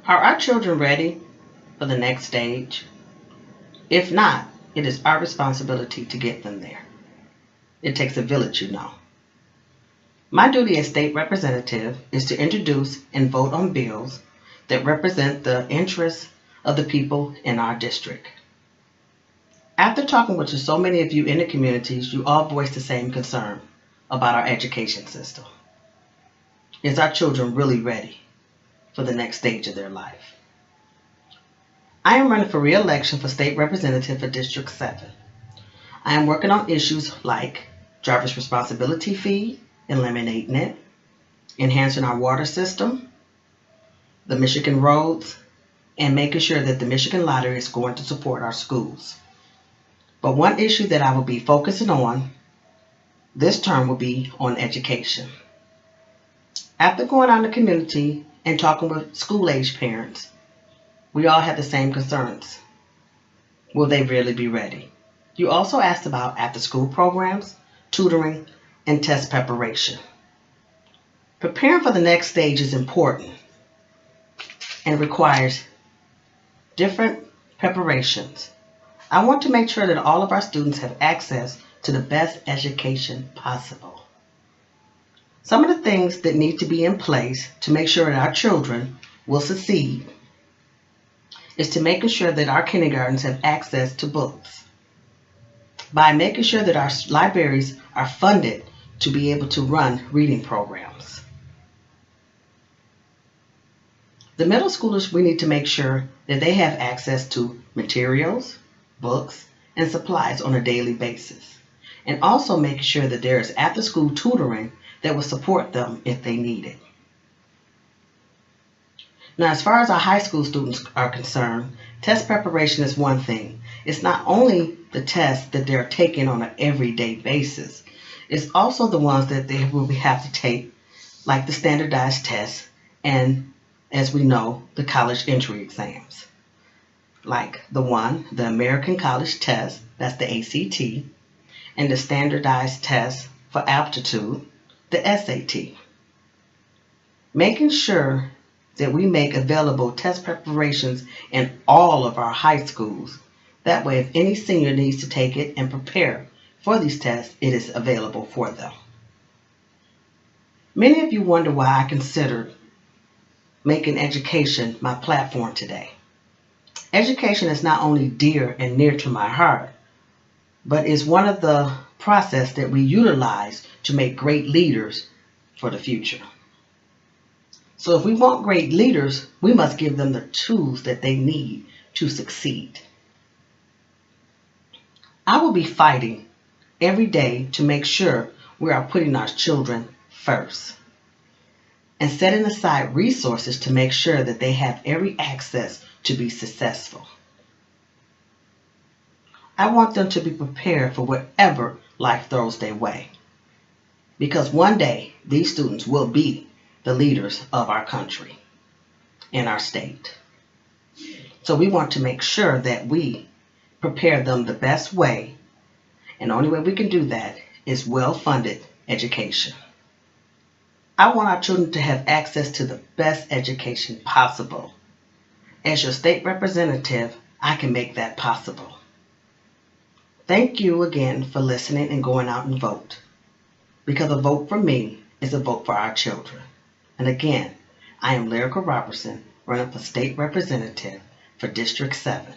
Are our children ready for the next stage? If not, it is our responsibility to get them there. It takes a village, you know. My duty as state representative is to introduce and vote on bills that represent the interests of the people in our district. After talking with so many of you in the communities, you all voiced the same concern about our education system. Is our children really ready for the next stage of their life? I am running for re-election for state representative for District 7. I am working on issues like driver's responsibility fee, eliminating it, enhancing our water system, the Michigan roads, and making sure that the Michigan Lottery is going to support our schools. But one issue that I will be focusing on this term will be on education. After going out in the community and talking with school-age parents, we all have the same concerns. Will they really be ready? You also asked about after-school programs, tutoring, and test preparation. Preparing for the next stage is important and requires different preparations. I want to make sure that all of our students have access to the best education possible. Some of the things that need to be in place to make sure that our children will succeed is to making sure that our kindergartens have access to books, by making sure that our libraries are funded to be able to run reading programs. The middle schoolers, we need to make sure that they have access to materials, books, and supplies on a daily basis, and also making sure that there is after-school tutoring that will support them if they need it. Now, as far as our high school students are concerned, test preparation is one thing. It's not only the tests that they're taking on an everyday basis, it's also the ones that they will have to take, like the standardized tests and, as we know, the college entry exams. Like the American College Test, that's the ACT, and the standardized test for aptitude, the SAT. Making sure that we make available test preparations in all of our high schools. That way, if any senior needs to take it and prepare for these tests, it is available for them. Many of you wonder why I considered making education my platform today. Education is not only dear and near to my heart, but is one of the process that we utilize to make great leaders for the future. So if we want great leaders, we must give them the tools that they need to succeed. I will be fighting every day to make sure we are putting our children first and setting aside resources to make sure that they have every access to be successful. I want them to be prepared for whatever life throws their way, because one day these students will be the leaders of our country and our state. So we want to make sure that we prepare them the best way, and the only way we can do that is well-funded education. I want our children to have access to the best education possible. As your state representative, I can make that possible. Thank you again for listening and going out and vote, because a vote for me is a vote for our children. And again, I am Lyrica Robertson, running for state representative for District 7.